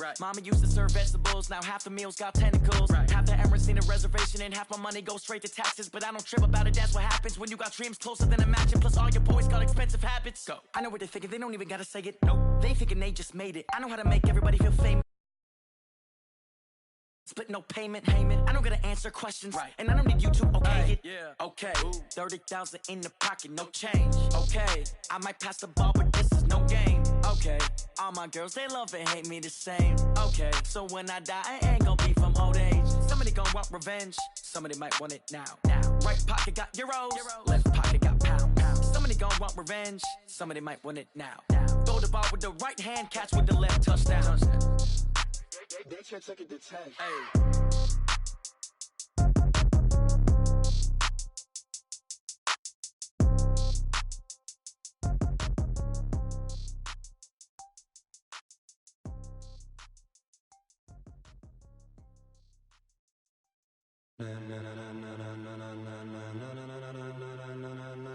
Right. Mama used to serve vegetables, now half the meals got tentacles. Right. Half the errands need a reservation and half my money goes straight to taxes. But I don't trip about it, that's what happens when you got dreams closer than a match. And plus all your boys got expensive habits. Go. I know what they're thinking, they don't even gotta say it. Nope. They thinking they just made it. I know how to make everybody feel famous. Split no payment, I don't gotta answer questions, right. And I don't need you to okay it. Yeah. Okay, 30,000 in the pocket, no change. Okay, I might pass the ball, but this is no game. Okay, all my girls, they love and hate me the same. Okay, so when I die, I ain't gonna be from old age. Somebody gon' want revenge, somebody might want it now. Right pocket got euros, left pocket got pounds. Somebody gon' want revenge, somebody might want it now. Throw the ball with the right hand, catch with the left, touchdown. They can't take it to 10. Hey.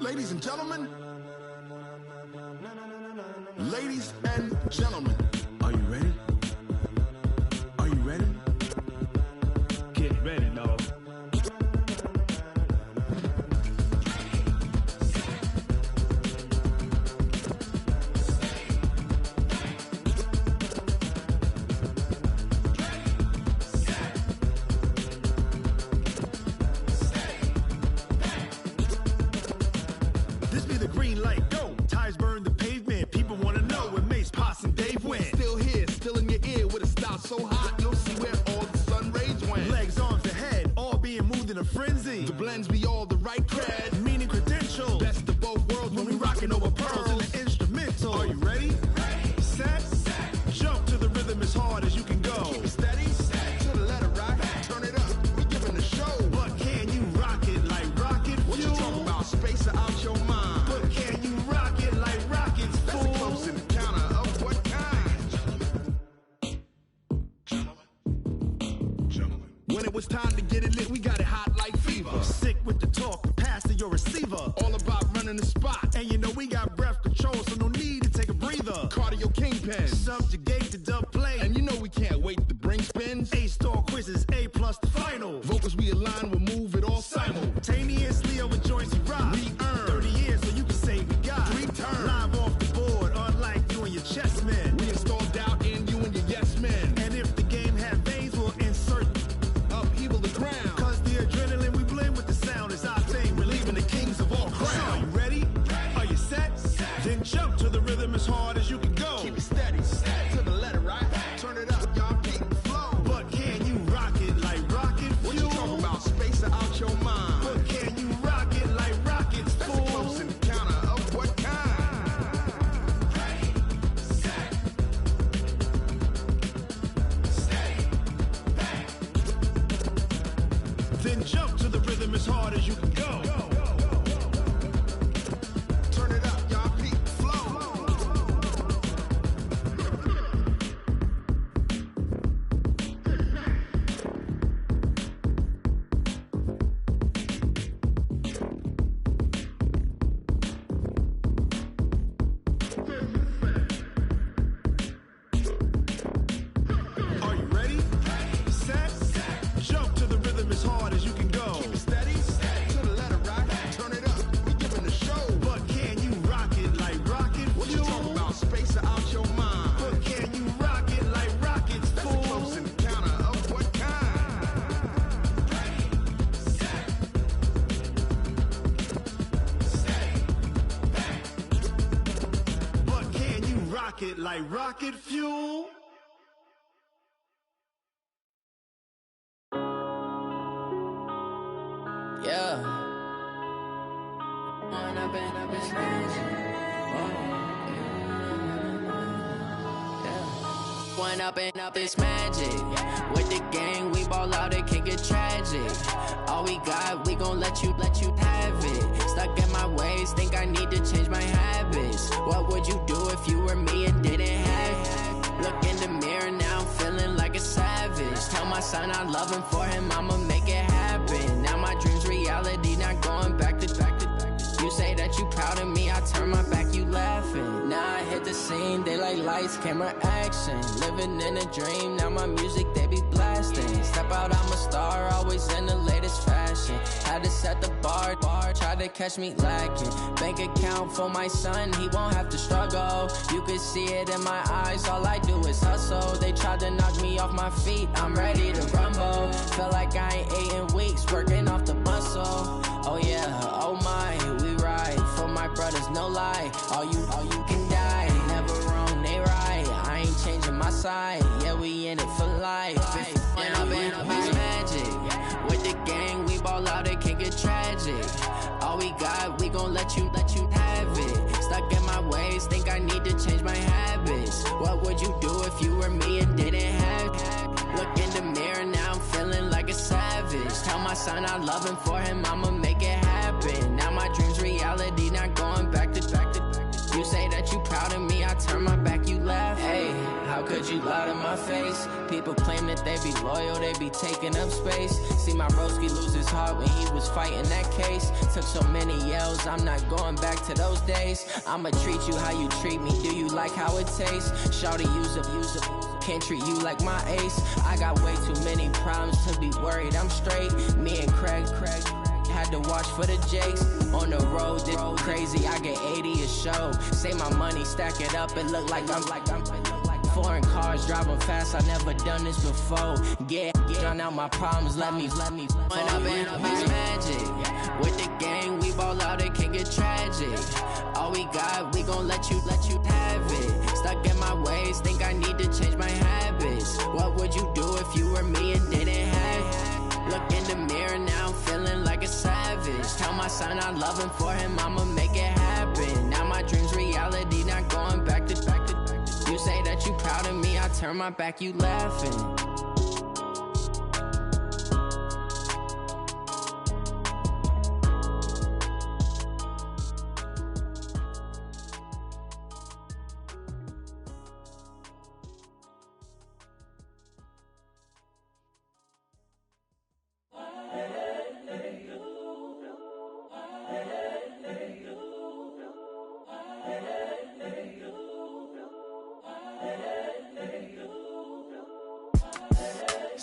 Ladies and gentlemen, ladies and gentlemen, are you ready? Are you ready? Get ready, dog. This be the green light, go. Tires burn the pavement. People wanna know when Mace, Potts, and Dave went. Still here, still in your ear with a style so hot, you'll see where all the sun rays went. Legs, arms, and head, all being moved in a frenzy. The blends be all the right cred, Meaning credentials. best of both worlds When we rockin' over pearls in the instrumental. Are you ready? Set, jump to the rhythm as hard as you can go. Keep it steady, to the letter right, turn it up, we giving the show. But can you rock it like rocket fuel? What you talking about, space out your mind? But can you rock it like rockets, That's a close fool? encounter of what kind? Gentlemen. When it was time to get it lit, we got it hot like fever. Sick with the talk, pass to your receiver. All about running the spot. And you know we got breath control, so no need to take a breather. Cardio kingpin. Subjugate the dub play. And you know we can't wait to bring spins. A-star quizzes, A+ the final. Vocals we align, we'll move it all Simultaneously over joints we rock. We earn 30 years so you can say we got 3 turns. live off the board, unlike you and your chess men. We install doubt in you and your yes men. And if the game had veins, we'll insert Upheaval the ground. Cause the adrenaline we blend with the sound is our thing. Relieving the kings of all So are crown. you ready? Are you set? Then jump to the rhythm as hard as you can go. Keep it steady, to the letter right. Turn it up, y'all keep the flow. But can you rock it like rocket fuel? What you talking about, space out your mind? But can you rock it like rockets, That's a fool? close encounter of what kind? Then jump to the rhythm as hard as you can go. Turn it up, y'all keep the flow. Are you ready? Set, jump to the rhythm as hard as you can go. Keep it steady, to the letter right. Turn it up, we giving the show. But can you rock it like rocket What you fuel? talking about, space out your mind? But can you rock it like rockets, That's a fool? close encounter of what kind? But can you rock it like rocket fuel? Yeah. One up and up, it's magic. With the gang, we ball out, it can get tragic. All we got, we gon' let you have it. Stuck in my ways, think I need to change my habits. What would you do if you were me and didn't have it? Look in the mirror, now I'm feeling like a savage. Tell my son I love him, for him I'ma make it happen. Now my dream's reality, not going back to. You say that you proud of me, I turn my back, you laughing. Now I hit the scene, they like lights, camera, action. Living in a dream, now my music they be blasting. Step out, I'm a star, always in the latest fashion. Had to set the bar, try to catch me lacking. Bank account for my son, he won't have to struggle. You can see it in my eyes, all I do is hustle. They tried to knock me off my feet, I'm ready to rumble. Feel like I ain't ate in weeks, working off the muscle. Oh yeah, oh my, we ride for my brothers, no lie. All you can die, never wrong, they right. I ain't changing my side, yeah, we in it for life. When I've been magic, with the gang, we ball out, it can get tragic. All we got, we gon' let you have it. Stuck in my ways, think I need to change my habits. What would you do if you were me and didn't have it? Look in the mirror, now I'm feeling like a savage. Tell my son I love him, for him I'ma make it happen. Now my dream's reality, not going back to. You say that you proud of me, I turn my back, you laugh. Hey, how could you lie to my face? People claim that they be loyal, they be taking up space. See my broski lose his heart when he was fighting that case. Took so many yells, I'm not going back to those days. I'ma treat you how you treat me, do you like how it tastes? Shawty, use up, can't treat you like my ace. I got way too many problems to be worried, I'm straight. Me and Craig had to watch for the Jakes. On the road, this crazy, I get 80 a show. Say my money, stack it up, it look like I'm foreign cars, driving fast, I never done this before. Drown out my problems, let me When I've been magic, with the gang, we ball out, it can get tragic. All we got, we gon' let you have it. Stuck in my ways, think I need to change my habits. What would you do if you were me and didn't have it? Look in the mirror, now I'm feeling like a savage. Tell my son I love him, for him I'ma make it happen. Now my dream's reality, not going back to. You say that you proud of me, I turn my back, you laughing.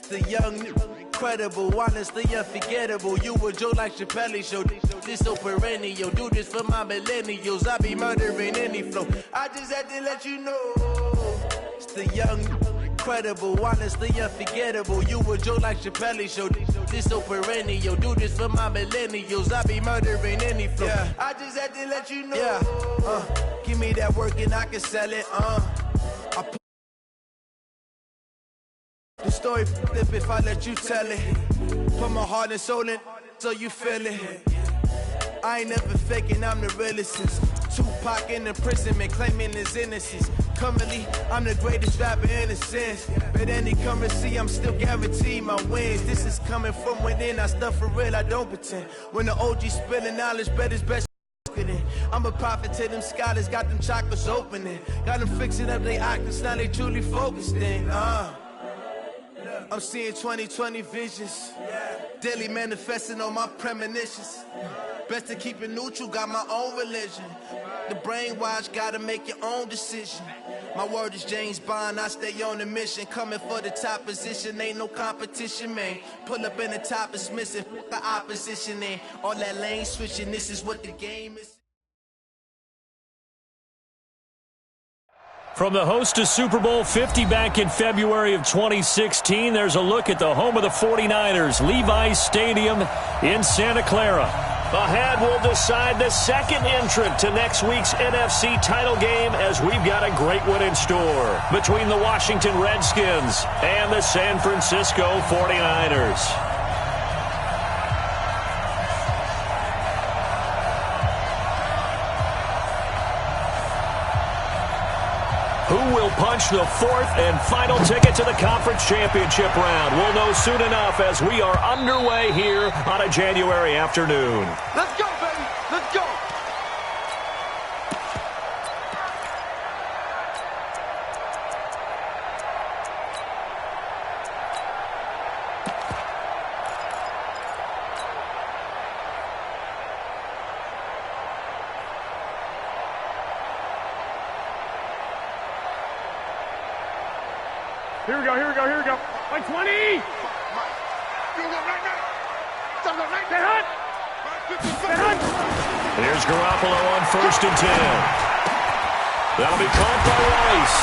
The young, incredible, honestly unforgettable. You a joke like Chappelle show. This so perennial. Do this for my millennials. I be murdering any flow. I just had to let you know. It's the young, incredible, honestly unforgettable. You a joke like Chappelle show. This so perennial. Do this for my millennials. I be murdering any flow. Yeah. I just had to let you know. Yeah. Give me that work and I can sell it. The story flip if I let you tell it. Put my heart and soul in so you feel it. I ain't never faking, I'm the realest since Tupac in imprisonment, claiming his innocence. Currently, I'm the greatest rapper in a sense. But any currency, I'm still guaranteed my wins. This is coming from within, I stuff for real, I don't pretend. When the OG spilling knowledge, bet it's best. I'm a prophet to them scholars, got them chakras opening. Got them fixing up their octaves, now they truly focused in. I'm seeing 2020 visions, daily manifesting on my premonitions. Best to keep it neutral, got my own religion. The brainwash, gotta make your own decision. My word is James Bond, I stay on a mission. Coming for the top position, ain't no competition, man. Pull up in the top, it's missing, the opposition, and all that lane switching, this is what the game is. From the host to Super Bowl 50 back in February of 2016, there's a look at the home of the 49ers, Levi's Stadium in Santa Clara. Ahead, we'll decide the second entrant to next week's NFC title game, as we've got a great one in store between the Washington Redskins and the San Francisco 49ers. Who will punch the fourth and final ticket to the conference championship round? We'll know soon enough as we are underway here on a January afternoon. Let's go, baby. Let's go. Here we go. Like 20. Here's Garoppolo on 1st and 10. That'll be caught by Rice.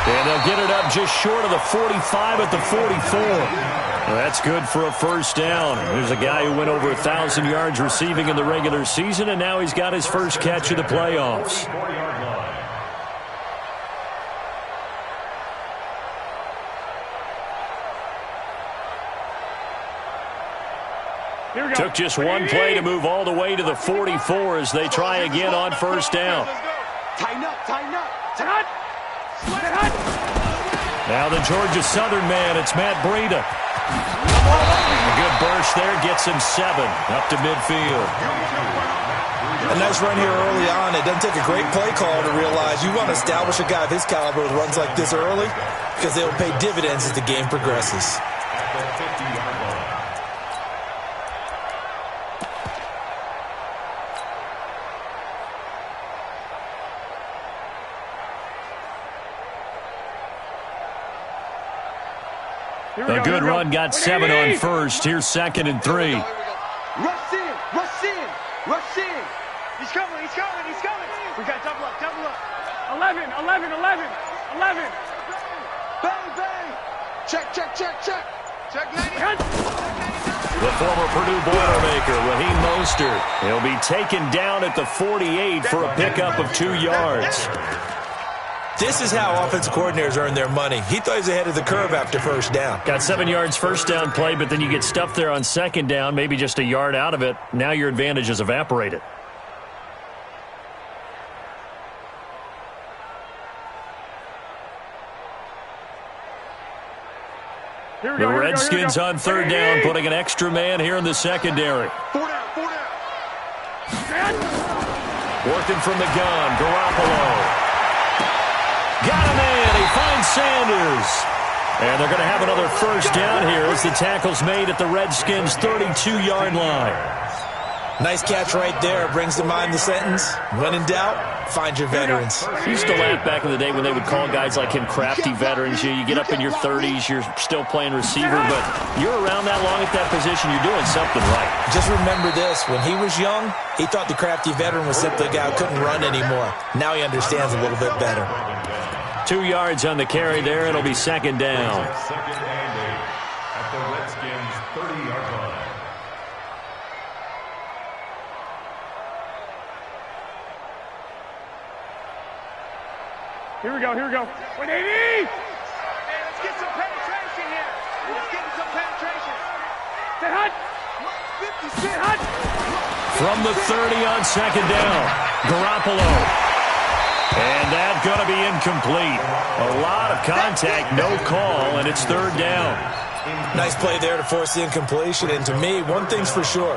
And they'll get it up just short of the 45 at the 44. Well, that's good for a first down. There's a guy who went over 1,000 yards receiving in the regular season, and now he's got his first catch of the playoffs. Took just one play to move all the way to the 44 as they try again on first down. Tighten up. Now the Georgia Southern man, it's Matt Breida. A good burst there, gets him 7 up to midfield. A nice run here early on. It doesn't take a great play call to realize you want to establish a guy of his caliber with runs like this early because they'll pay dividends as the game progresses. A good run, got 7 on first. Here's 2nd and 3. Rush in. He's coming. We got double up. 11. Bang. Check. Check 90. The former Purdue Boilermaker, Raheem Mostert. He'll be taken down at the 48 for a pickup of 2 yards. This is how offensive coordinators earn their money. He thought he was ahead of the curve after first down. Got 7 yards first down play, but then you get stuffed there on second down, maybe just a yard out of it. Now your advantage is evaporated. The Redskins on 3rd down, putting an extra man here in the secondary. 4 down. Working from the gun, Garoppolo. Got him in. He finds Sanders. And they're going to have another first down here as the tackle's made at the Redskins' 32-yard line. Nice catch right there. Brings to mind the sentence, when in doubt, find your veterans. He used to laugh back in the day when they would call guys like him crafty veterans. You get up in your 30s, you're still playing receiver, but you're around that long at that position, you're doing something right. Just remember this. When he was young, he thought the crafty veteran was simply a guy who couldn't run anymore. Now he understands a little bit better. 2 yards on the carry there. It'll be 2nd down. At the Redskins' 30-yard line. Here we go. 180. Hey, let's get some penetration here. Stay hot. From the 30 on 2nd down, Garoppolo. And that's going to be incomplete. A lot of contact, no call, and it's 3rd down. Nice play there to force the incompletion. And to me, one thing's for sure.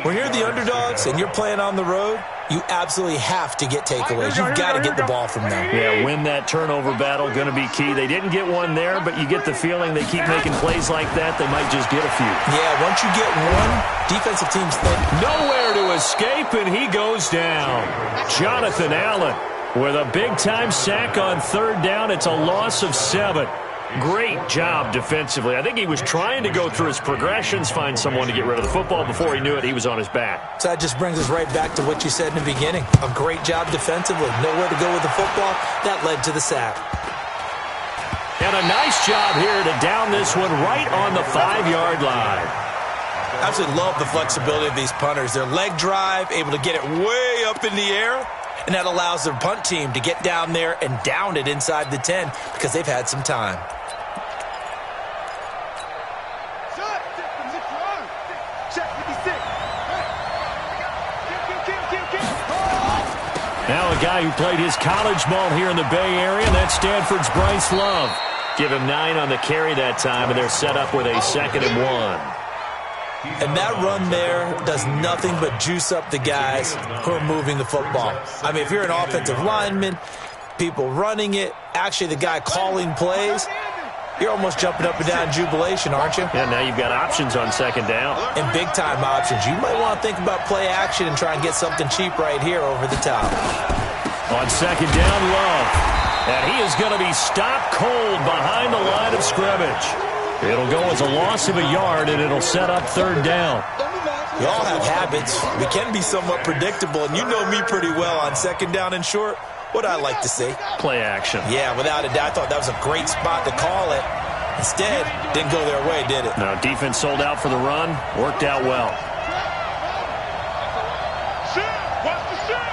When you're the underdogs and you're playing on the road, you absolutely have to get takeaways. You've got to get the ball from them. Yeah, win that turnover battle, going to be key. They didn't get one there, but you get the feeling they keep making plays like that, they might just get a few. Yeah, once you get one, defensive teams think. Nowhere to escape, and he goes down. Jonathan Allen with a big-time sack on 3rd down. It's a loss of 7. Great job defensively. I think he was trying to go through his progressions, find someone to get rid of the football. Before he knew it, he was on his back. So that just brings us right back to what you said in the beginning. A great job defensively. Nowhere to go with the football. That led to the sack. And a nice job here to down this one right on the 5-yard line. Absolutely love the flexibility of these punters. Their leg drive, able to get it way up in the air. And that allows their punt team to get down there and down it inside the 10 because they've had some time. Now a guy who played his college ball here in the Bay Area, and that's Stanford's Bryce Love. Give him 9 on the carry that time, and they're set up with a 2nd and 1. And that run there does nothing but juice up the guys who are moving the football. I mean, if you're an offensive lineman, people running it, actually the guy calling plays, you're almost jumping up and down in jubilation, aren't you? Yeah, now you've got options on 2nd down. And big-time options. You might want to think about play action and try and get something cheap right here over the top. On 2nd down, Love. And he is going to be stopped cold behind the line of scrimmage. It'll go as a loss of a yard, and it'll set up third down. We all have habits. We can be somewhat predictable, and you know me pretty well on second down and short. What I like to see? Play action. Yeah, without a doubt. I thought that was a great spot to call it. Instead, didn't go their way, did it? No, defense sold out for the run. Worked out well. Watch the shot.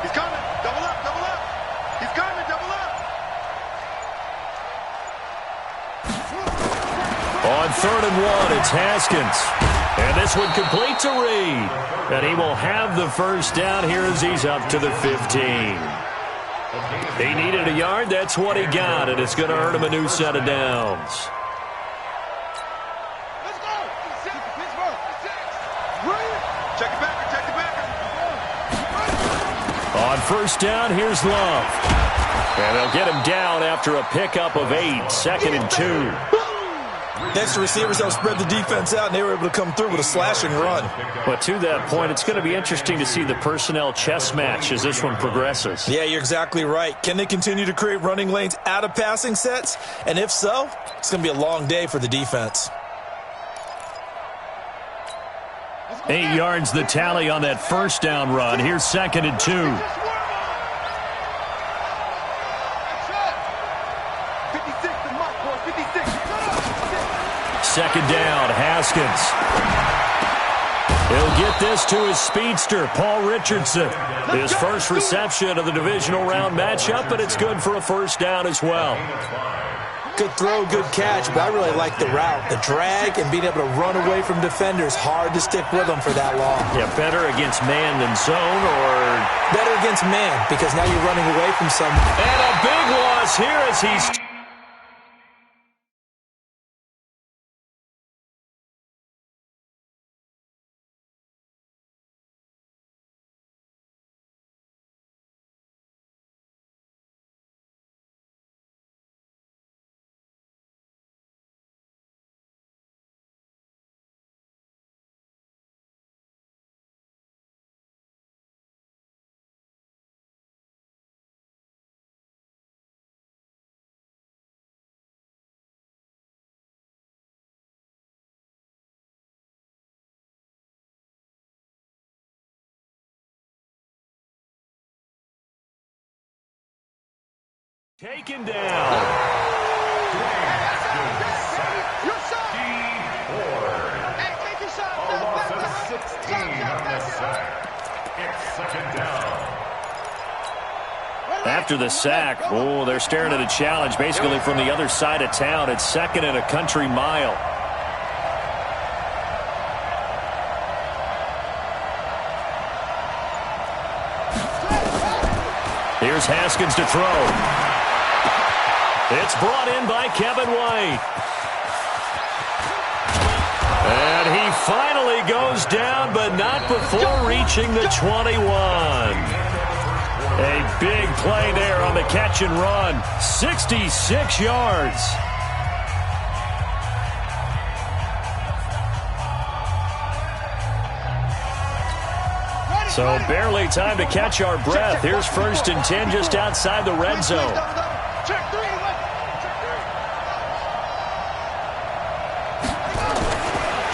He's coming. Double up, double up. He's coming, double up. On 3rd and 1, it's Haskins. And this one complete to Reed. And he will have the first down here as he's up to the 15. He needed a yard. That's what he got, and it's going to earn him a new set of downs. Let's go. Check it back. Check it back. On first down, here's Love. And they'll get him down after a pickup of 8, 2nd and 2. Next, the receivers helped spread the defense out, and they were able to come through with a slash and run. But to that point, it's going to be interesting to see the personnel chess match as this one progresses. Yeah, you're exactly right. Can they continue to create running lanes out of passing sets? And if so, it's going to be a long day for the defense. 8 yards the tally on that first down run. Here's 2nd and 2. Second down, Haskins. He'll get this to his speedster, Paul Richardson. His first reception of the divisional round matchup, but it's good for a first down as well. Good throw, good catch, but I really like the route. The drag and being able to run away from defenders, hard to stick with them for that long. Yeah, better against man than zone, or better against man, because now you're running away from some. And a big loss here as he's... Taken down. Your shot. Hey, take your shot. A loss of 16 on the sack. It's second down. After the sack, they're staring at a challenge basically from the other side of town. It's 2nd and a country mile. Here's Haskins to throw. It's brought in by Kevin White. And he finally goes down, but not before reaching the 21. A big play there on the catch and run. 66 yards. So barely time to catch our breath. Here's 1st and 10 just outside the red zone.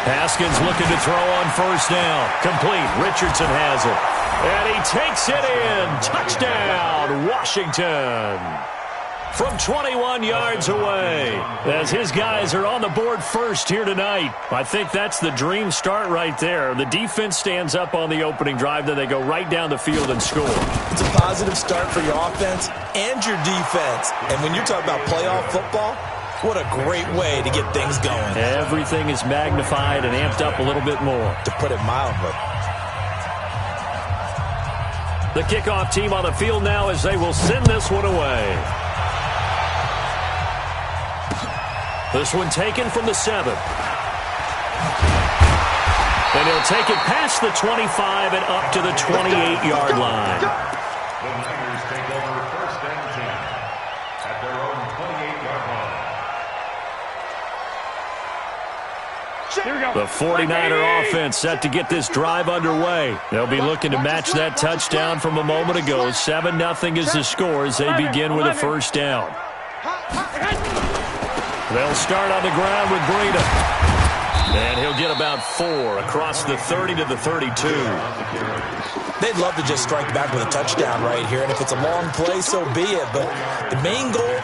Haskins looking to throw on first down. Complete. Richardson has it. And he takes it in. Touchdown, Washington. From 21 yards away, as his guys are on the board first here tonight. I think that's the dream start right there. The defense stands up on the opening drive, then they go right down the field and score. It's a positive start for your offense and your defense. And when you're talking about playoff football, what a great way to get things going. Everything is magnified and amped up a little bit more. To put it mildly. The kickoff team on the field now as they will send this one away. This one taken from the 7. And he'll take it past the 25 and up to the 28-yard line. The Niners take over 1st and 10 at their own 28-yard line. The 49er offense set to get this drive underway. They'll be looking to match that touchdown from a moment ago. 7-0 is the score as they begin with a first down. They'll start on the ground with Breida. And he'll get about 4 across the 30 to the 32. They'd love to just strike back with a touchdown right here, and if it's a long play, so be it. But the main goal,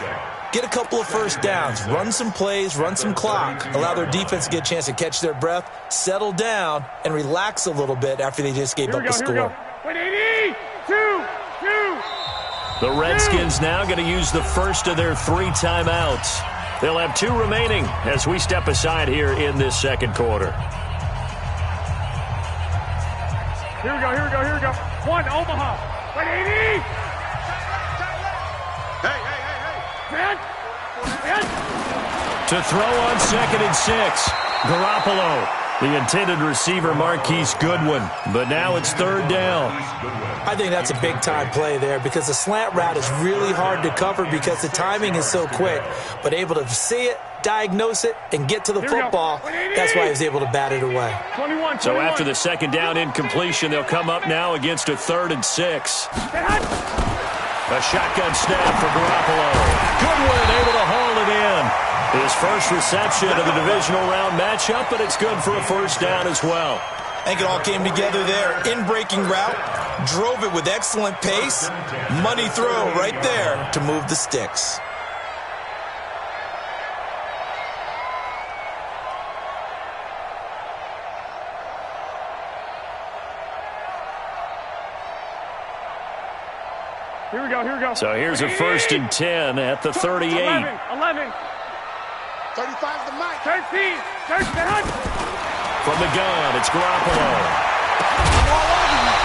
get a couple of first downs, run some plays, run some clock, allow their defense to get a chance to catch their breath, settle down, and relax a little bit after they just gave up a score. The Redskins now going to use the first of their 3 timeouts. They'll have 2 remaining as we step aside here in this second quarter. Here we go. 1, Omaha. 180. Hey. To throw on 2nd and 6. Garoppolo, the intended receiver, Marquise Goodwin. But now it's 3rd down. I think that's a big-time play there because the slant route is really hard to cover because the timing is so quick. But able to see it, diagnose it, and get to the football, that's why he was able to bat it away. 21. So after the 2nd down incompletion, they'll come up now against a 3rd and 6. A shotgun snap for Garoppolo. Goodwin able to haul it in. His first reception of the divisional round matchup, but it's good for a first down as well. I think it all came together there. In-breaking route, drove it with excellent pace. Money throw right there to move the sticks. Here we go. So here's a 1st and 10 at the 38. 11. 35's the mic. 13. From the gun, it's Garoppolo.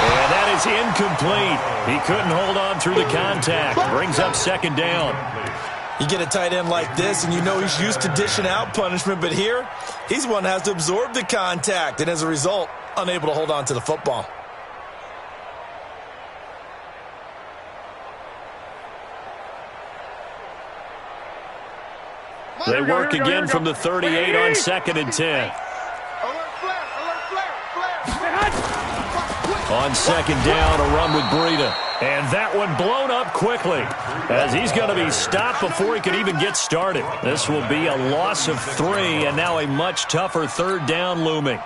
And that is incomplete. He couldn't hold on through the contact. Brings up 2nd down. You get a tight end like this, and you know he's used to dishing out punishment, but here, he's one that has to absorb the contact, and as a result, unable to hold on to the football. They work again from the 38 on 2nd and 10. On 2nd down, a run with Breida. And that one blown up quickly as he's going to be stopped before he can even get started. This will be a loss of 3 and now a much tougher 3rd down looming.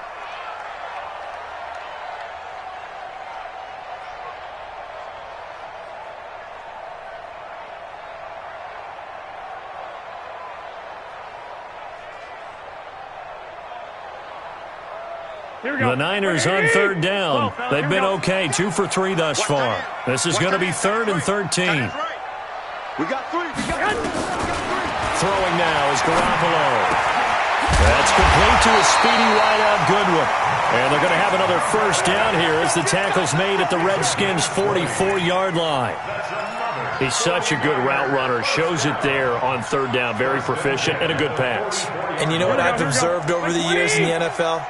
The Niners on 3rd down. They've been okay, 2 for 3 thus far. This is going to be 3rd and 13. We got 3. Throwing now is Garoppolo. That's complete to a speedy wideout Goodwin. And they're going to have another first down here as the tackle's made at the Redskins' 44-yard line. He's such a good route runner. Shows it there on 3rd down. Very proficient and a good pass. And you know what I've observed over the years in the NFL?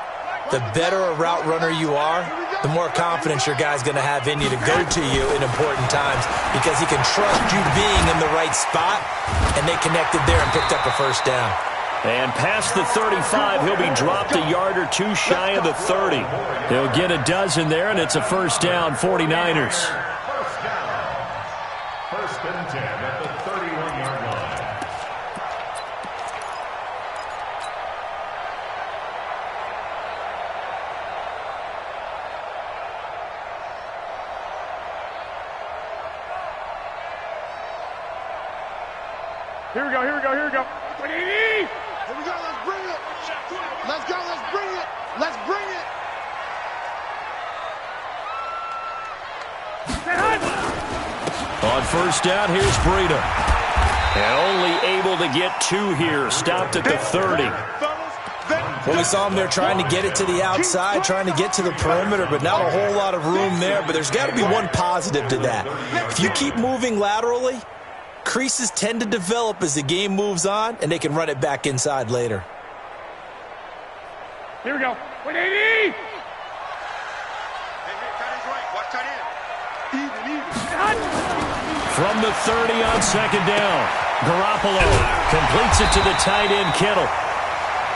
The better a route runner you are, the more confidence your guy's going to have in you to go to you in important times because he can trust you being in the right spot, and they connected there and picked up a first down. And past the 35, he'll be dropped a yard or 2 shy of the 30. He'll get a dozen there, and it's a first down, 49ers. First and 10 at the 31-yard line. Here we go. 180. Here we go, let's bring it. Let's go, let's bring it. Let's bring it. On first down, here's Breida. And only able to get 2 here. Stopped at the 30. Well, we saw him there trying to get it to the outside, trying to get to the perimeter, but not a whole lot of room there. But there's got to be one positive to that. If you keep moving laterally, creases tend to develop as the game moves on, and they can run it back inside later. Here we go. 180. Hey, tight end's right. Watch tight end. Even. From the 30 on 2nd down, Garoppolo completes it to the tight end, Kittle.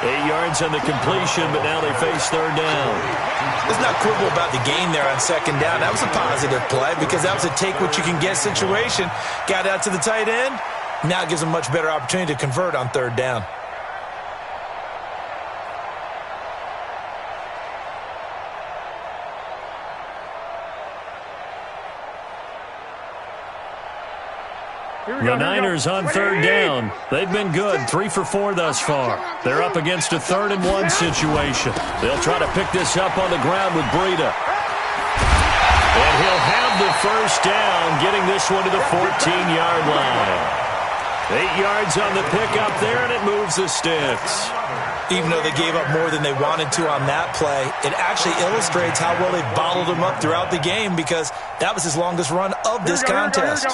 8 yards on the completion, but now they face third down. Let's not quibble about the gain there on second down. That was a positive play because that was a take-what-you-can-get situation. Got out to the tight end. Now it gives them a much better opportunity to convert on third down. The Niners on third down. They've been good, 3 for 4 thus far. They're up against a 3rd-and-1 situation. They'll try to pick this up on the ground with Breida. And he'll have the first down, getting this one to the 14-yard line. 8 yards on the pickup there, and it moves the sticks. Even though they gave up more than they wanted to on that play, it actually illustrates how well they bottled him up throughout the game because that was his longest run of this contest.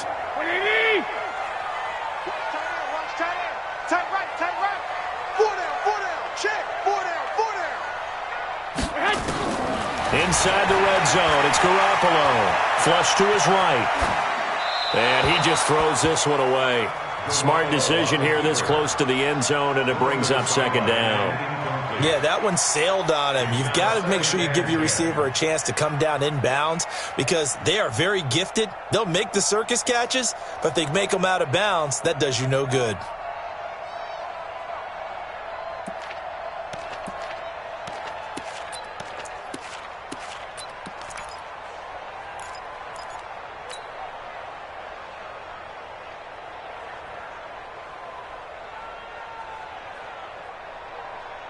Inside the red zone, it's Garoppolo. Flush to his right. And he just throws this one away. Smart decision here this close to the end zone, and it brings up second down. Yeah, that one sailed on him. You've got to make sure you give your receiver a chance to come down inbounds because they are very gifted. They'll make the circus catches, but if they make them out of bounds, that does you no good.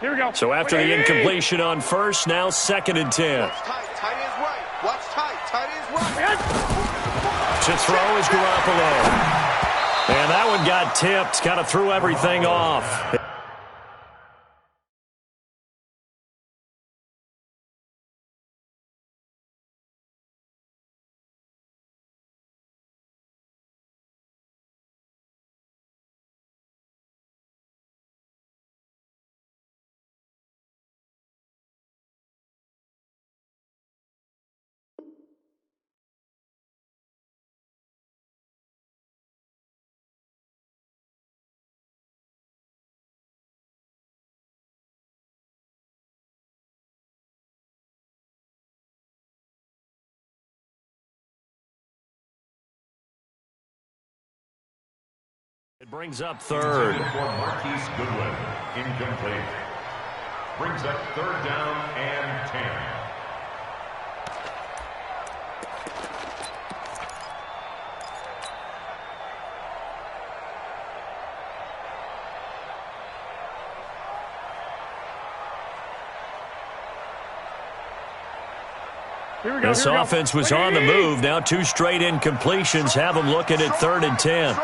Here we go. So after the incompletion on first, now 2nd and 10. Watch tight, tight ends right. Watch tight, tight ends right. To throw is Garoppolo. And that one got tipped, kind of threw everything off. It brings up third. For Marquise Goodwin, incomplete. Brings up third down and 10. This offense was on the move. Now 2 straight incompletions have them looking at 3rd and 10.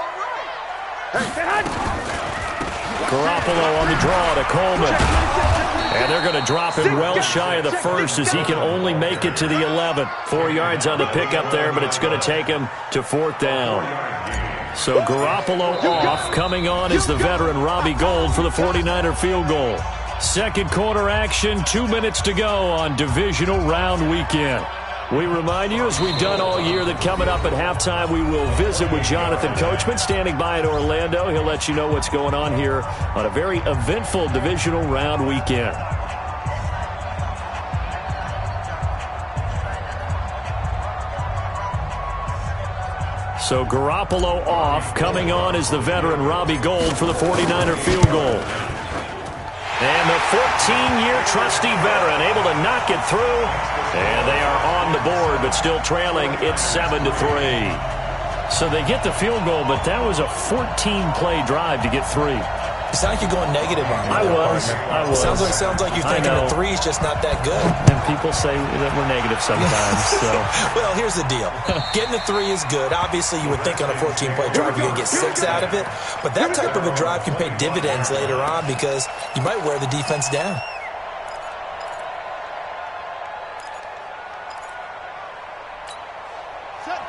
Garoppolo on the draw to Coleman. And they're going to drop him well shy of the first as he can only make it to the 11. 4 yards on the pickup there, but it's going to take him to 4th down. So Garoppolo off. Coming on is the veteran Robbie Gould for the 49er field goal. Second quarter action, 2 minutes to go on divisional round weekend. We remind you, as we've done all year, that coming up at halftime, we will visit with Jonathan Coachman, standing by in Orlando. He'll let you know what's going on here on a very eventful divisional round weekend. So Garoppolo off. Coming on is the veteran Robbie Gould for the 49er field goal. And the 14-year trusty veteran able to knock it through. And they are on the board, but still trailing. It's 7-3. So they get the field goal, but that was a 14-play drive to get 3. It sounds like you're going negative on me. I was. Sounds like you're thinking the 3 is just not that good. And people say that we're negative sometimes. So. Well, here's the deal. Getting the 3 is good. Obviously, you would think on a 14-play drive you're going to get 6 out of it. But that type of a drive can pay dividends later on because you might wear the defense down.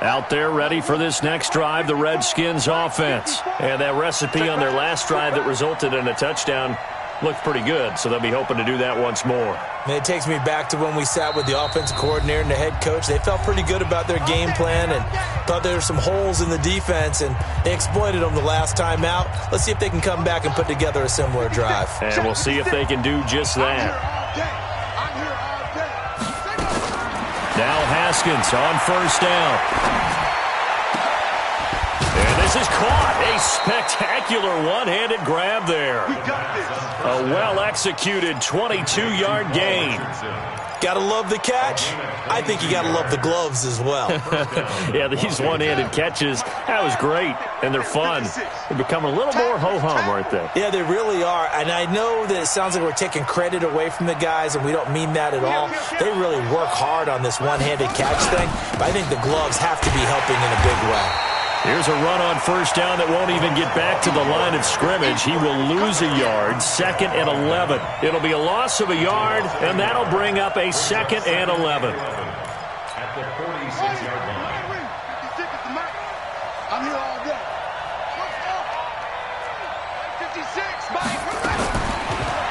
Out there ready for this next drive, the Redskins offense. And that recipe on their last drive that resulted in a touchdown looked pretty good, so they'll be hoping to do that once more. And it takes me back to when we sat with the offensive coordinator and the head coach. They felt pretty good about their game plan and thought there were some holes in the defense, and they exploited them the last time out. Let's see if they can come back and put together a similar drive. And we'll see if they can do just that. Now Haskins on first down. And this is caught. A spectacular one-handed grab there. A well-executed 22-yard gain. Gotta love the catch. I think you gotta love the gloves as well. Yeah, these one-handed catches, that was great. And they're fun. They're becoming a little more ho-hum, aren't they? Yeah, they really are. And I know that it sounds like we're taking credit away from the guys, and we don't mean that at all. They really work hard on this one-handed catch thing. But I think the gloves have to be helping in a big way. Here's a run on first down that won't even get back to the line of scrimmage. He will lose a yard, 2nd and 11. It'll be a loss of a yard, and that'll bring up a 2nd and 11. At the 46-yard line. I'm here all day. 56,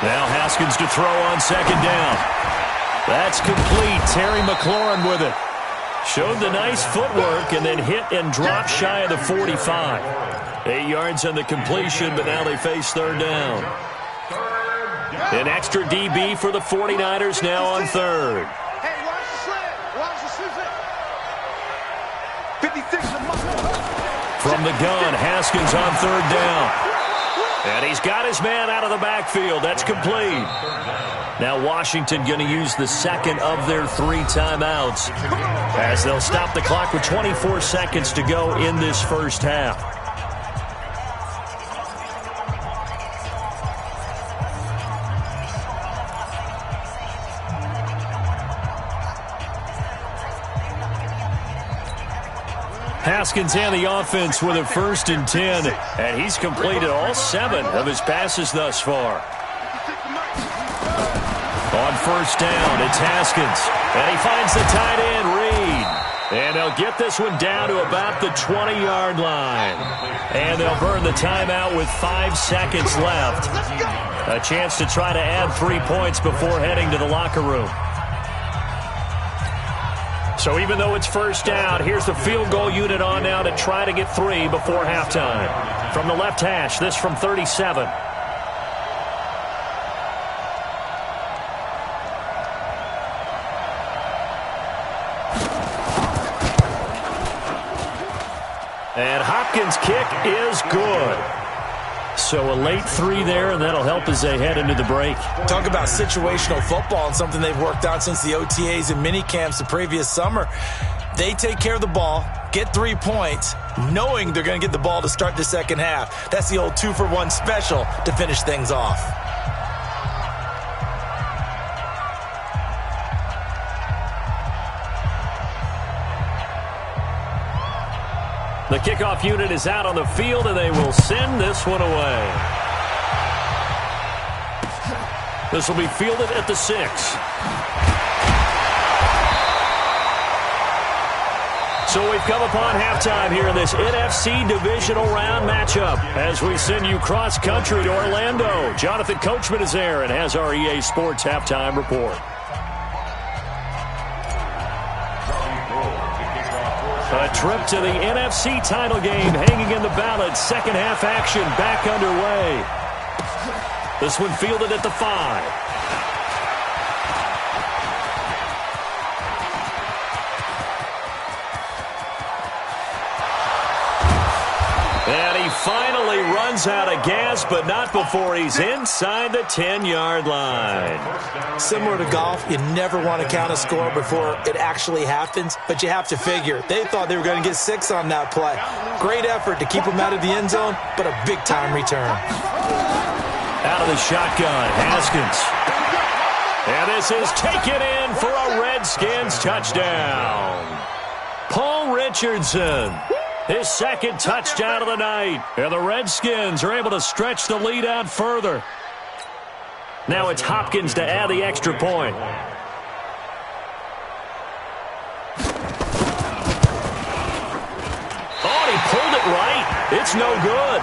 Now Haskins to throw on 2nd down. That's complete. Terry McLaurin with it. Showed the nice footwork and then hit and dropped shy of the 45. 8 yards on the completion, but now they face 3rd down. An extra DB for the 49ers now on 3rd. Hey, watch the slant. Watch the slant. 56. From the gun, Haskins on 3rd down. And he's got his man out of the backfield. That's complete. Now Washington going to use the 2nd of their 3 timeouts as they'll stop the clock with 24 seconds to go in this first half. Haskins and the offense with a 1st and 10, and he's completed all 7 of his passes thus far. On first down, it's Haskins. And he finds the tight end, Reed. And they'll get this one down to about the 20-yard line. And they'll burn the timeout with 5 seconds left. A chance to try to add 3 points before heading to the locker room. So even though it's first down, here's the field goal unit on now to try to get 3 before halftime. From the left hash, this from 37. And Hopkins' kick is good. So a late 3 there, and that'll help as they head into the break. Talk about situational football and something they've worked on since the OTAs and mini camps the previous summer. They take care of the ball, get 3 points, knowing they're going to get the ball to start the second half. That's the old 2-for-1 special to finish things off. The kickoff unit is out on the field, and they will send this one away. This will be fielded at the 6. So we've come upon halftime here in this NFC divisional round matchup as we send you cross-country to Orlando. Jonathan Coachman is there and has our EA Sports halftime report. A trip to the NFC title game hanging in the balance. Second half action back underway. This one fielded at the 5. And he finally runs out of gas, but not before he's inside the 10-yard line. Similar to golf, you never want to count a score before it actually happens, but you have to figure. They thought they were going to get 6 on that play. Great effort to keep them out of the end zone, but a big-time return. Out of the shotgun, Haskins. And this is taken in for a Redskins touchdown. Paul Richardson. His 2nd touchdown of the night. And the Redskins are able to stretch the lead out further. Now it's Hopkins to add the extra point. Oh, he pulled it right. It's no good.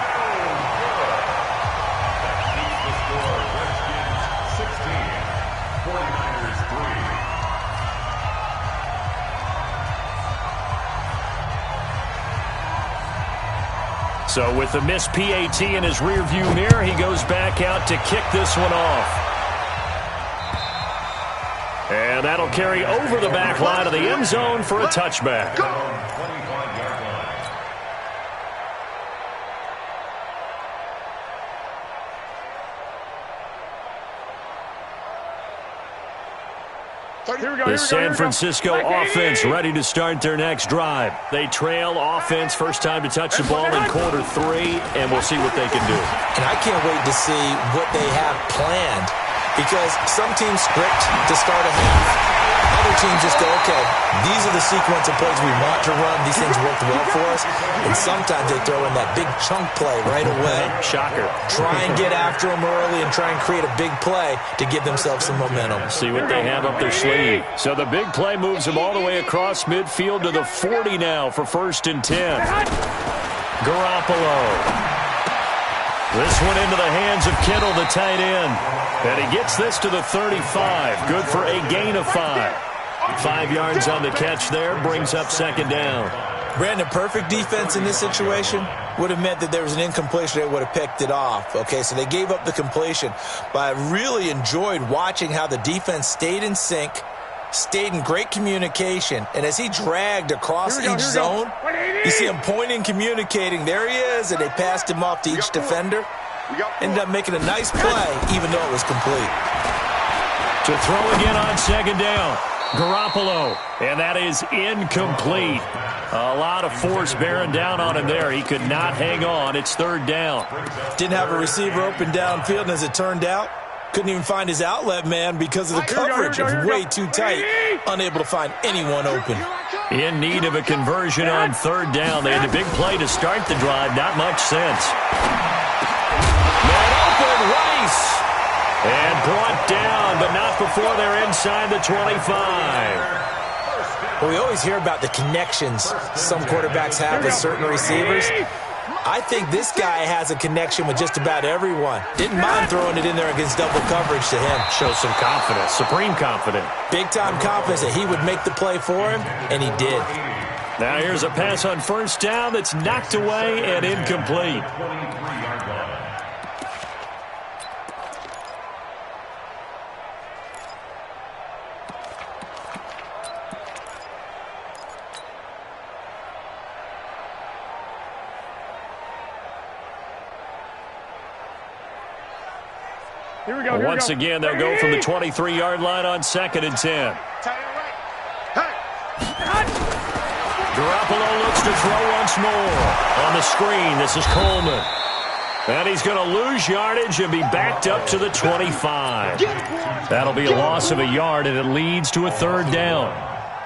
So with the missed PAT in his rearview mirror, he goes back out to kick this one off. And that'll carry over the back line of the end zone for a touchback. The San Francisco offense ready to start their next drive. They trail offense, first time to touch the ball in quarter 3, and we'll see what they can do. And I can't wait to see what they have planned, because some teams script to start a half. Other teams just go, okay, these are the sequence of plays we want to run. These things worked well for us. And sometimes they throw in that big chunk play right away. Shocker. Try and get after them early and try and create a big play to give themselves some momentum. See what they have up their sleeve. So the big play moves them all the way across midfield to the 40 now for 1st and 10. Garoppolo. This one into the hands of Kittle, the tight end. And he gets this to the 35. Good for a gain of 5. 5 yards on the catch there. Brings up 2nd down. Brandon, perfect defense in this situation would have meant that there was an incompletion. They would have picked it off. Okay, so they gave up the completion. But I really enjoyed watching how the defense stayed in sync, stayed in great communication, and as he dragged across each zone, you see him pointing, communicating. There he is, and they passed him off to each defender. Ended up making a nice play, even though it was complete. To throw again on 2nd down. Garoppolo, and that is incomplete. A lot of force bearing down on him there. He could not hang on. It's 3rd down. Didn't have a receiver open downfield, and as it turned out, couldn't even find his outlet man because of the coverage. It was way too tight. Unable to find anyone open. In need of a conversion on 3rd down. They had a big play to start the drive. Not much sense. That open Rice. And brought down, but not before they're inside the 25. Well, we always hear about the connections some quarterbacks have with certain receivers. I think this guy has a connection with just about everyone. Didn't mind throwing it in there against double coverage to him. Shows some confidence, supreme confidence. Big-time confidence that he would make the play for him, and he did. Now here's a pass on 1st down that's knocked away and incomplete. Once again, they'll go from the 23-yard line on 2nd and 10. Garoppolo looks to throw once more. On the screen, this is Coleman. And he's going to lose yardage and be backed up to the 25. That'll be a loss of a yard, and it leads to a 3rd down.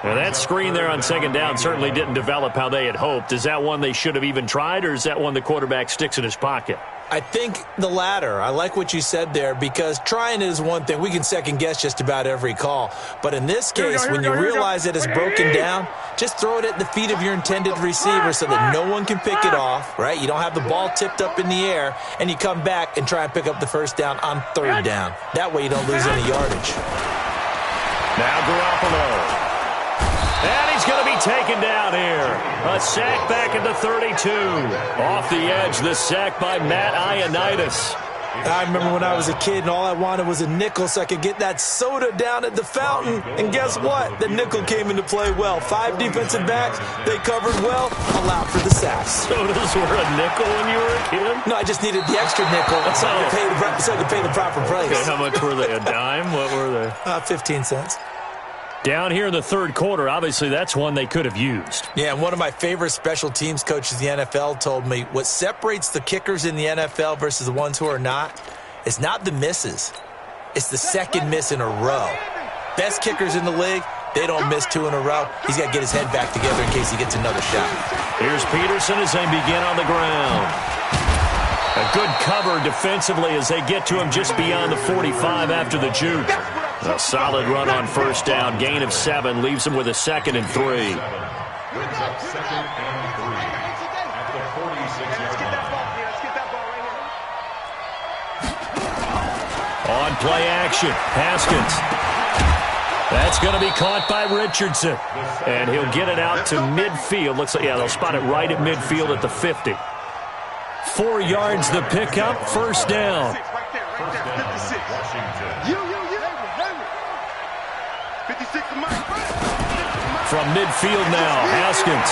Now, that screen there on 2nd down certainly didn't develop how they had hoped. Is that one they should have even tried, or is that one the quarterback sticks in his pocket? I think the latter. I like what you said there, because trying it is one thing. We can second-guess just about every call. But in this case, when you realize that it's broken down, just throw it at the feet of your intended receiver so that no one can pick it off, right? You don't have the ball tipped up in the air, and you come back and try and pick up the 1st down on 3rd down. That way you don't lose any yardage. Now Garoppolo. And he's going to be taken down here. A sack back at the 32. Off the edge, the sack by Matt Ioannidis. I remember when I was a kid and all I wanted was a nickel so I could get that soda down at the fountain. And guess what? The nickel came into play well. 5 defensive backs, they covered well, allowed for the sacks. Sodas were a nickel when you were a kid? No, I just needed the extra nickel so I could pay the proper price. Okay, how much were they? A dime? What were they? 15 cents. Down here in the 3rd quarter, obviously that's one they could have used. Yeah, and one of my favorite special teams coaches in the NFL told me what separates the kickers in the NFL versus the ones who are not is not the misses. It's the 2nd miss in a row. Best kickers in the league, they don't miss 2 in a row. He's got to get his head back together in case he gets another shot. Here's Peterson as they begin on the ground. A good cover defensively as they get to him just beyond the 45 after the juke. A solid run on 1st down. Gain of 7 leaves him with a 2nd and 3. Brings up 2nd and 3 at the 46-yard line. On play action, Haskins. That's going to be caught by Richardson. And he'll get it out to midfield. Looks like, yeah, they'll spot it right at midfield at the 50. 4 yards the pickup, first down. Right there, 56. You. 56 to Mike. From midfield now, Haskins.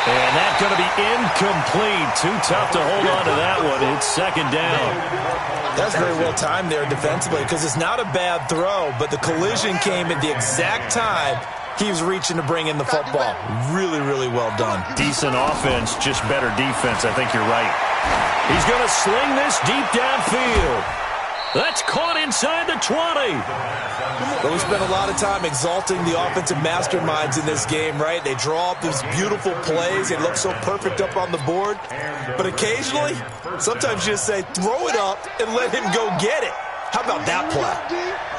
And that's going to be incomplete. Too tough to hold on to that one. It's second down. That's very well timed there defensively because it's not a bad throw, but the collision came at the exact time he was reaching to bring in the football. Really, really well done. Decent offense, just better defense. I think you're right. He's going to sling this deep downfield. That's caught inside the 20. But we spent a lot of time exalting the offensive masterminds in this game, right? They draw up these beautiful plays. They look so perfect up on the board. But occasionally, sometimes you just say, throw it up and let him go get it. How about that play?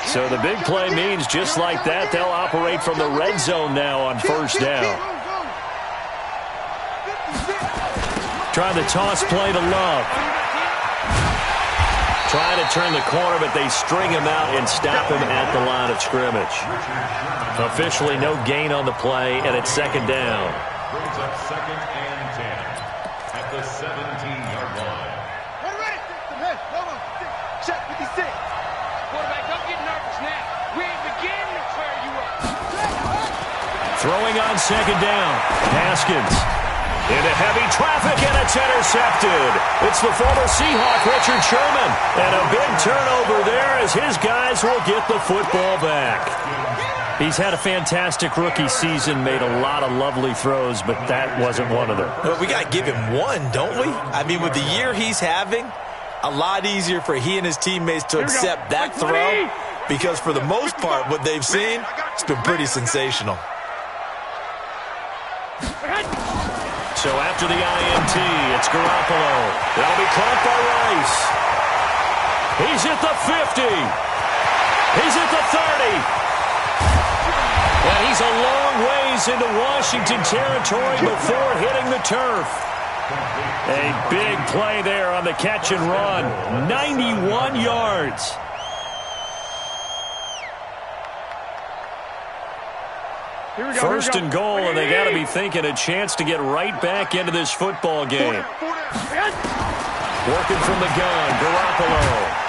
So the big play means just like that, they'll operate from the red zone now on first down. Trying to toss play to Love. Trying to turn the corner, but they string him out and stop him at the line of scrimmage. Officially no gain on the play, and it's second down. Brings up second and 10 at the 17-yard line. Check 56. Quarterback, don't get nervous now. We ain't beginning to tear you up. Throwing on second down. Haskins into heavy traffic, and it's intercepted. It's the former Seahawk, Richard Sherman. And a big turnover there as his guys will get the football back. He's had a fantastic rookie season, made a lot of lovely throws, but that wasn't one of them. Well, we got to give him one, don't we? I mean, with the year he's having, a lot easier for he and his teammates to accept that throw because for the most part, what they've seen, it's been pretty sensational. So after the INT, it's Garoppolo. That'll be caught by Rice. He's at the 50. He's at the 30. And he's a long ways into Washington territory before hitting the turf. A big play there on the catch and run. 91 yards. First and goal, and they got to be thinking a chance to get right back into this football game. Working from the gun, Garoppolo.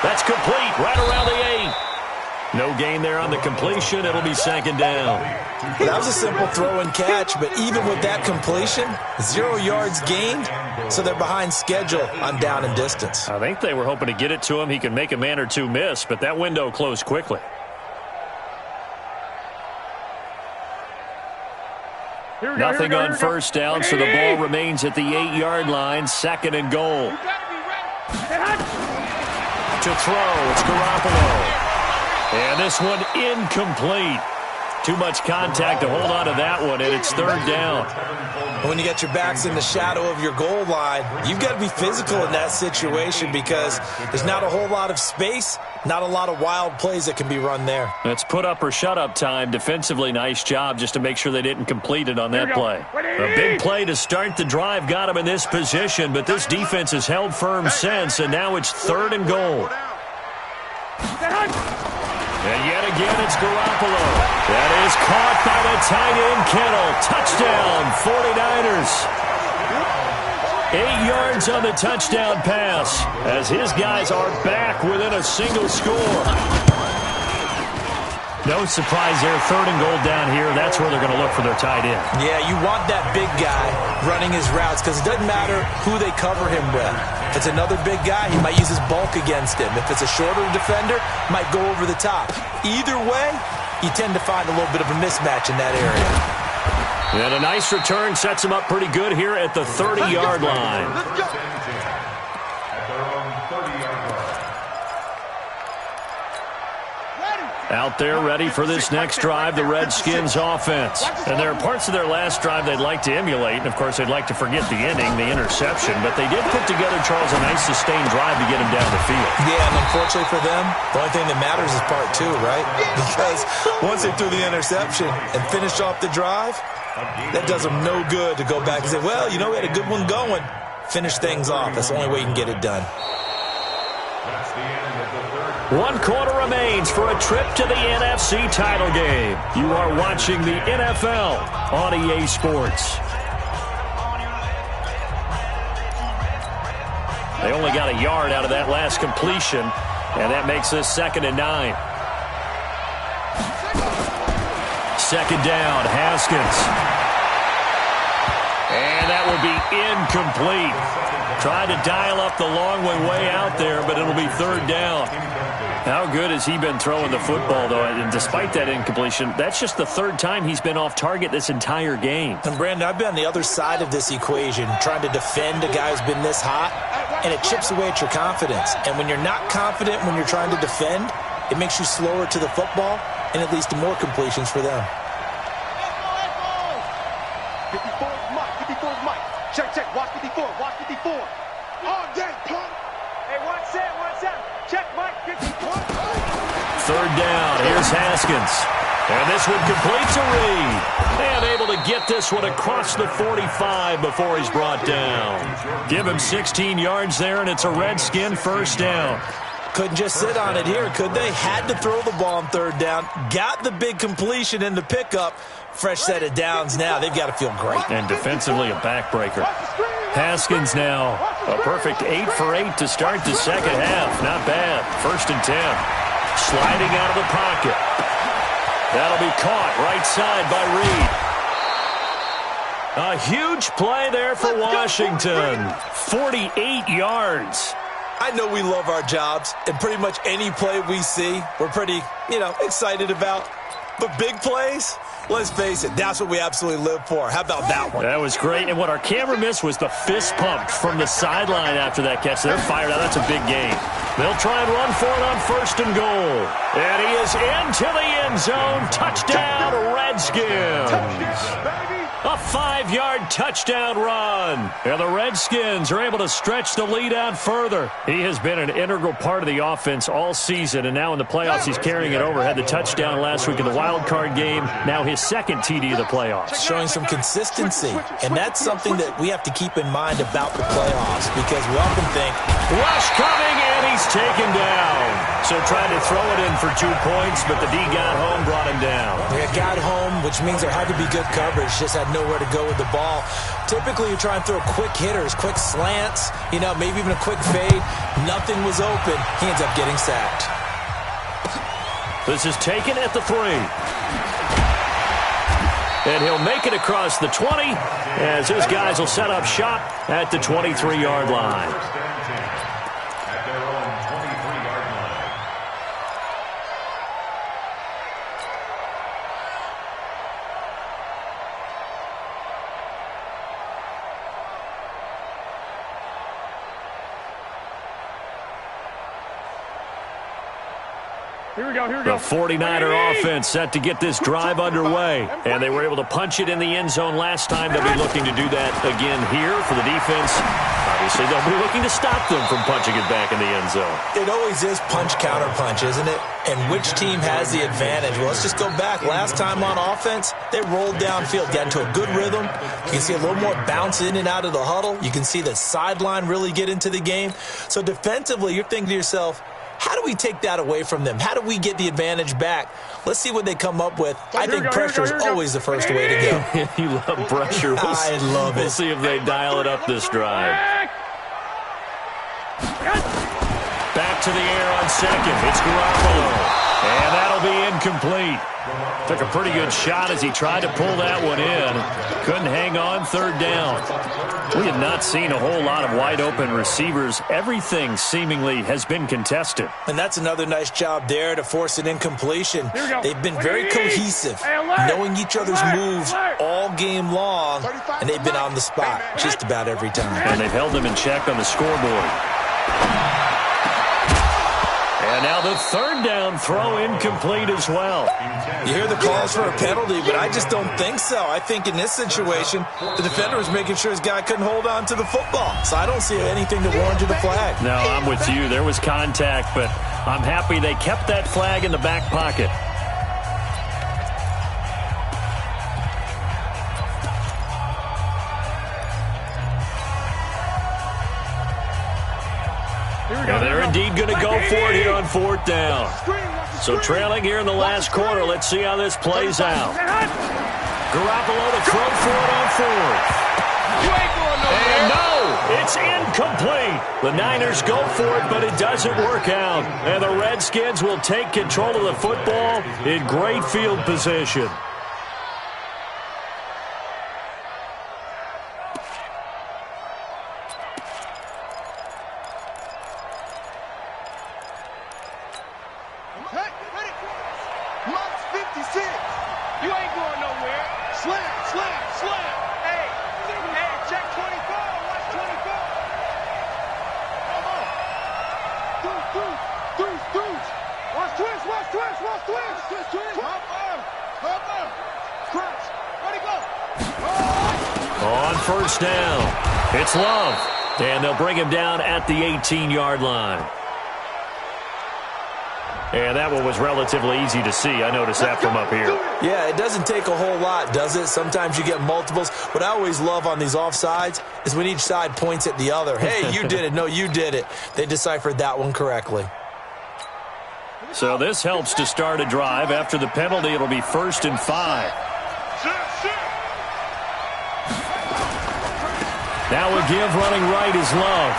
That's complete, right around the 8. No gain there on the completion. It'll be second down. That was a simple throw and catch, but even with that completion, 0 yards gained, so they're behind schedule on down and distance. I think they were hoping to get it to him. He could make a man or two miss, but that window closed quickly. Nothing on first down, so the ball remains at the 8-yard line. Second and goal. To throw, it's Garoppolo. And this one incomplete. Too much contact to hold on to that one, and it's third down. When you get your backs in the shadow of your goal line, you've got to be physical in that situation because there's not a whole lot of space, not a lot of wild plays that can be run there. That's put up or shut up time. Defensively, nice job just to make sure they didn't complete it on that play. A big play to start the drive got him in this position, but this defense has held firm since, and now it's third and goal. And yet again, it's Garoppolo. That is caught by the tight end, Kittle. Touchdown, 49ers. 8 yards on the touchdown pass as his guys are back within a single score. No surprise there, third and goal down here. That's where they're going to look for their tight end. Yeah, you want that big guy running his routes because it doesn't matter who they cover him with. If it's another big guy, he might use his bulk against him. If it's a shorter defender, might go over the top. Either way, you tend to find a little bit of a mismatch in that area. And a nice return sets him up pretty good here at the 30-yard line. Out there ready for this next drive, the Redskins offense. And there are parts of their last drive they'd like to emulate. And, of course, they'd like to forget the ending, the interception. But they did put together, Charles, a nice sustained drive to get him down the field. Yeah, and unfortunately for them, the only thing that matters is part two, right? Because once they threw the interception and finished off the drive, that does them no good to go back and say, well, you know, we had a good one going. Finish things off. That's the only way you can get it done. That's the end of the third. 1 quarter remains for a trip to the NFC title game. You are watching the NFL on EA Sports. They only got a yard out of that last completion, and that makes this 2nd and 9. Second down, Haskins. And that will be incomplete. Tried to dial up the long way out there, but it'll be 3rd down. How good has he been throwing the football, though? And despite that incompletion, that's just the 3rd time he's been off target this entire game. And, Brandon, I've been on the other side of this equation, trying to defend a guy who's been this hot, and it chips away at your confidence. And when you're not confident when you're trying to defend, it makes you slower to the football, and it leads to more completions for them. 54's Mike. 54's Mike. Check, check. Watch 54. Watch 54. All day, punk. Hey, watch that. Watch that. Check, Mike. 54. 3rd down. Here's Haskins. And this one completes a read. And able to get this one across the 45 before he's brought down. Give him 16 yards there, and it's a Redskin 1st down. Couldn't just sit on it here, could they? Had to throw the ball on 3rd down. Got the big completion in the pickup. Fresh set of downs now. They've got to feel great. And defensively, a backbreaker. Haskins now, a perfect 8 for 8 to start the 2nd half. Not bad. 1st and 10. Sliding out of the pocket. That'll be caught right side by Reed. A huge play there for Washington. 48 yards. I know we love our jobs, and pretty much any play we see, we're pretty, excited about. But big plays, let's face it, that's what we absolutely live for. How about that one? That was great, and what our camera missed was the fist pump from the sideline after that catch. They're fired out. That's a big game. They'll try and run for it on 1st and goal. And he is into the end zone. Touchdown, Redskins. A 5-yard touchdown run. And the Redskins are able to stretch the lead out further. He has been an integral part of the offense all season, and now in the playoffs he's carrying it over. Had the touchdown last week in the wild card game. Now his 2nd TD of the playoffs. Showing some consistency, and that's something that we have to keep in mind about the playoffs, because we often think, rush coming, and he's taken down. So tried to throw it in for 2 points, but the D got home, brought him down. Yeah, got home, which means there had to be good coverage. Just had nowhere to go with the ball. Typically, you try and throw quick hitters, quick slants, maybe even a quick fade. Nothing was open. He ends up getting sacked. This is taken at the 3. And he'll make it across the 20 as his guys will set up shop at the 23-yard line. Here we go. The 49er offense set to get this drive underway. And they were able to punch it in the end zone last time. They'll be looking to do that again here for the defense. Obviously, they'll be looking to stop them from punching it back in the end zone. It always is punch-counter-punch, isn't it? And which team has the advantage? Well, let's just go back. Last time on offense, they rolled downfield, got into a good rhythm. You can see a little more bounce in and out of the huddle. You can see the sideline really get into the game. So defensively, you're thinking to yourself, how do we take that away from them? How do we get the advantage back? Let's see what they come up with. I think pressure is always the first way to go. You love pressure. I love it. We'll see if they dial it up this drive. Back to the air on 2nd. It's Garoppolo. And that'll be incomplete. Took a pretty good shot as he tried to pull that one in. Couldn't hang on. 3rd down. We have not seen a whole lot of wide-open receivers. Everything seemingly has been contested. And that's another nice job there to force an incompletion. They've been very cohesive, knowing each other's moves all game long, and they've been on the spot just about every time. And they've held them in check on the scoreboard. And now the 3rd down throw incomplete as well. You hear the calls for a penalty, but I just don't think so. I think in this situation, the defender was making sure his guy couldn't hold on to the football. So I don't see anything that warranted a flag. No, I'm with you. There was contact, but I'm happy they kept that flag in the back pocket. And they're indeed going to go for it here on 4th down. So trailing here in the last quarter. Let's see how this plays out. Garoppolo to throw for it on 4th. And no, It's incomplete. The Niners go for it, but it doesn't work out. And the Redskins will take control of the football in great field position. On first down, it's Love, and they'll bring him down at the 18-yard line. And that one was relatively easy to see. I noticed that from up here. Yeah, it doesn't take a whole lot, does it? Sometimes you get multiples. What I always love on these offsides is when each side points at the other. Hey, you did it. No, you did it. They deciphered that one correctly. So this helps to start a drive. After the penalty, it'll be 1st and 5. Now a give running right is Love.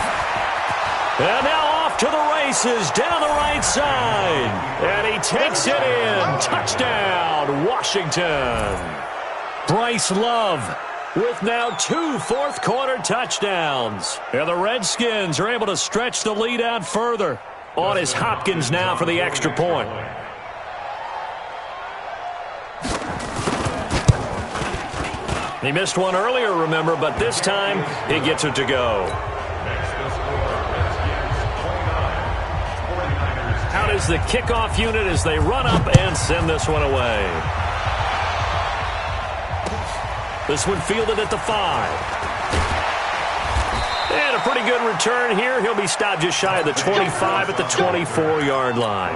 And now off to the races down the right side. And he takes it in. Touchdown, Washington. Bryce Love with now 2 fourth-quarter touchdowns. And the Redskins are able to stretch the lead out further. On is Hopkins now for the extra point. He missed one earlier, remember, but this time he gets it to go. Out is the kickoff unit as they run up and send this one away. This one fielded at the 5. And a pretty good return here. He'll be stopped just shy of the 25 at the 24-yard line.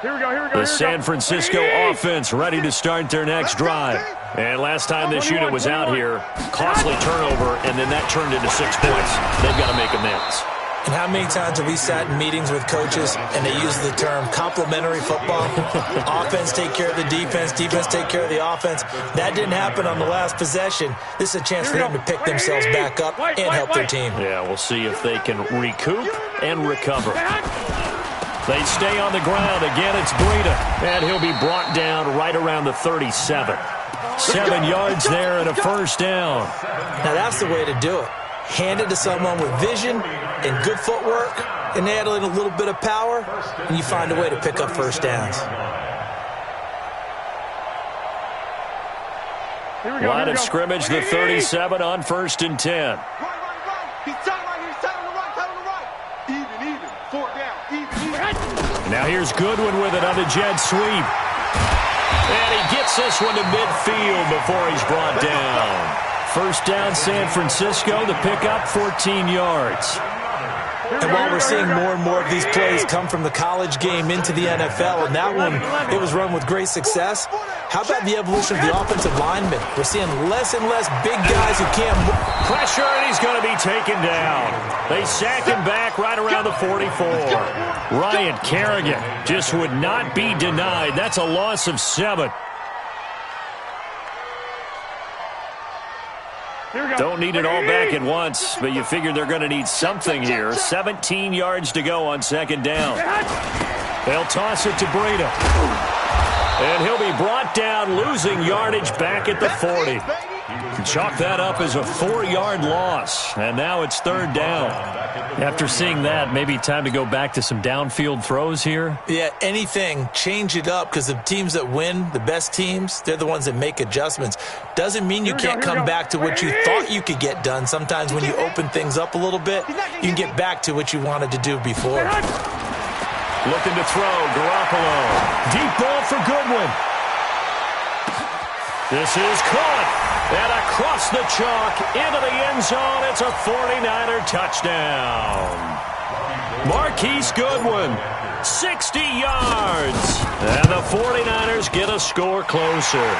Here we go. The San Francisco offense ready to start their next drive. And last time this unit was out here, costly turnover, and then that turned into 6 points. They've got to make amends. And how many times have we sat in meetings with coaches and they use the term complementary football? Offense take care of the defense, defense take care of the offense. That didn't happen on the last possession. This is a chance for them to pick themselves back up and help their team. Yeah, we'll see if they can recoup and recover. They stay on the ground. Again, it's Breida. And he'll be brought down right around the 37. 7 yards there and a first down. Now that's the way to do it. Hand it to someone with vision and good footwork, and add in a little bit of power, and you find a way to pick up first downs. Line of scrimmage, the 37 on 1st and 10. Now here's Goodwin with it on the jet sweep. And he gets this one to midfield before he's brought down. First down, San Francisco. The pickup, 14 yards. And while we're seeing more and more of these plays come from the college game into the NFL, and that one, it was run with great success, how about the evolution of the offensive linemen? We're seeing less and less big guys who can't move. Pressure, and he's going to be taken down. They sack him back right around the 44. Ryan Kerrigan just would not be denied. That's a loss of 7. Don't need it all back at once, but you figure they're going to need something here. 17 yards to go on 2nd down. They'll toss it to Breida. And he'll be brought down, losing yardage back at the 40. Chalk that up as a 4-yard loss, and now it's 3rd down. After seeing that, maybe time to go back to some downfield throws here? Yeah, anything. Change it up, because the teams that win, the best teams, they're the ones that make adjustments. Doesn't mean you can't come back to what you thought you could get done. Sometimes when you open things up a little bit, you can get back to what you wanted to do before. Looking to throw, Garoppolo. Deep ball for Goodwin. This is caught. And across the chalk, into the end zone, it's a 49er touchdown. Marquise Goodwin, 60 yards. And the 49ers get a score closer.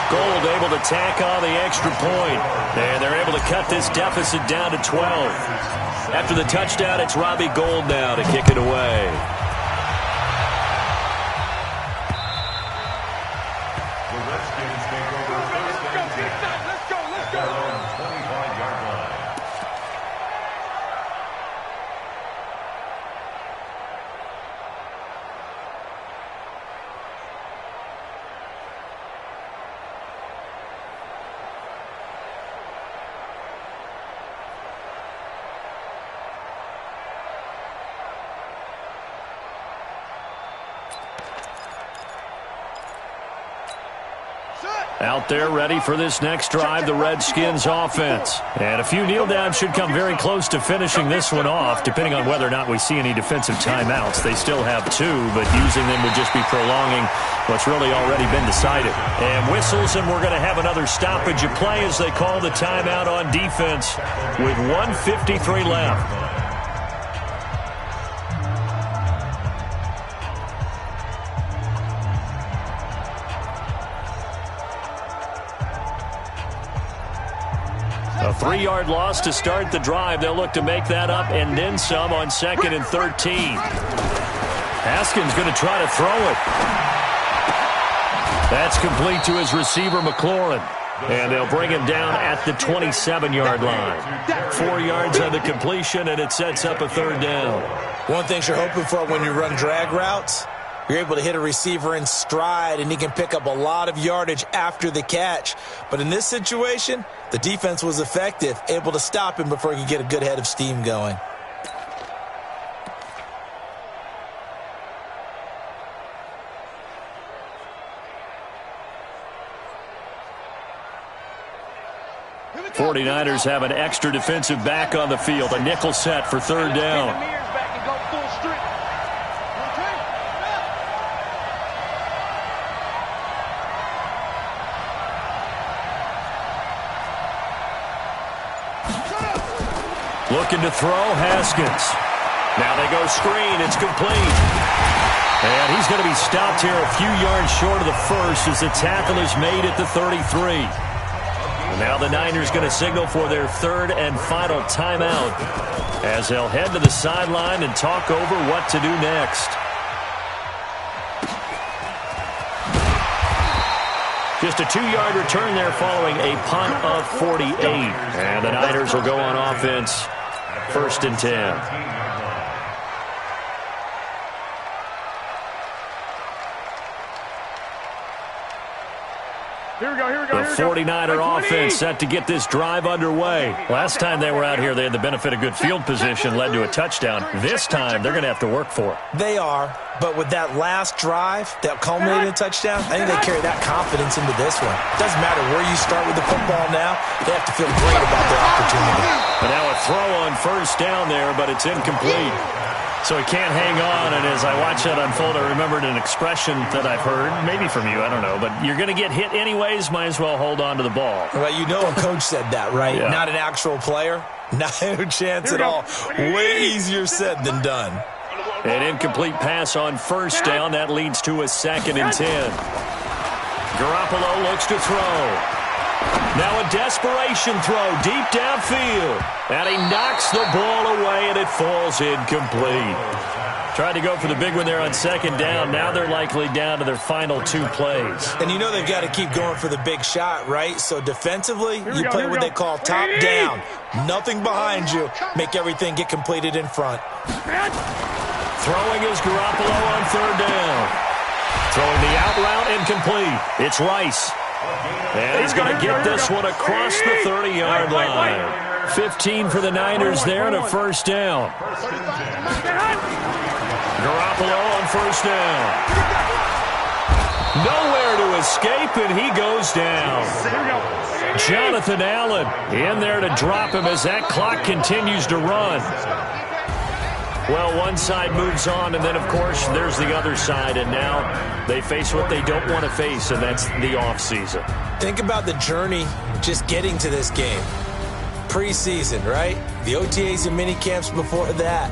Gold able to tack on the extra point. And they're able to cut this deficit down to 12. After the touchdown, it's Robbie Gould now to kick it away. Out there ready for this next drive, the Redskins offense. And a few kneel downs should come very close to finishing this one off, depending on whether or not we see any defensive timeouts. They still have 2, but using them would just be prolonging what's really already been decided. And whistles, and we're going to have another stoppage of play as they call the timeout on defense with 1:53 left. A 3-yard loss to start the drive. They'll look to make that up and then some on 2nd and 13. Haskins going to try to throw it. That's complete to his receiver, McLaurin. And they'll bring him down at the 27-yard line. 4 yards on the completion, and it sets up a 3rd down. One thing you're hoping for when you run drag routes, you're able to hit a receiver in stride, and he can pick up a lot of yardage after the catch. But in this situation, the defense was effective, able to stop him before he could get a good head of steam going. '49ers have an extra defensive back on the field, a nickel set for 3rd down. Looking to throw, Haskins. Now they go screen. It's complete. And he's going to be stopped here a few yards short of the first as the tackle is made at the 33. And now the Niners going to signal for their 3rd and final timeout as they'll head to the sideline and talk over what to do next. Just a 2-yard return there following a punt of 48. And the Niners will go on offense. 1st and 10. Here we go. The 49er offense set to get this drive underway. Last time they were out here, they had the benefit of good field position, led to a touchdown. This time, they're going to have to work for it. They are, but with that last drive that culminated in a touchdown, I think they carry that confidence into this one. Doesn't matter where you start with the football now, they have to feel great about their opportunity. And now a throw on 1st down there, but it's incomplete. So he can't hang on, and as I watch that unfold, I remembered an expression that I've heard, maybe from you, I don't know, but you're going to get hit anyways, might as well hold on to the ball. Well, you know a coach said that, right? Yeah. Not an actual player. No chance at all. Way easier said than done. An incomplete pass on 1st down. That leads to a 2nd and 10. Garoppolo looks to throw. Now a desperation throw deep downfield. And he knocks the ball away, and it falls incomplete. Tried to go for the big one there on 2nd down. Now they're likely down to their final 2 plays. And you know they've got to keep going for the big shot, right? So defensively, you play what they call top down. Nothing behind you. Make everything get completed in front. Throwing is Garoppolo on 3rd down. Throwing the out route incomplete. It's Rice. And he's going to get this one across the 30-yard line. 15 for the Niners there and a 1st down. Garoppolo on 1st down. Nowhere to escape, and he goes down. Jonathan Allen in there to drop him as that clock continues to run. Well, one side moves on, and then, of course, there's the other side, and now they face what they don't want to face, and that's the offseason. Think about the journey just getting to this game. Preseason, right? The OTAs and mini camps before that.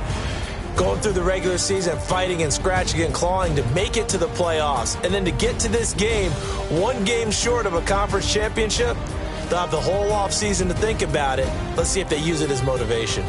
going through the regular season, fighting and scratching and clawing to make it to the playoffs. And then to get to this game, one game short of a conference championship, they'll have the whole offseason to think about it. Let's see if they use it as motivation.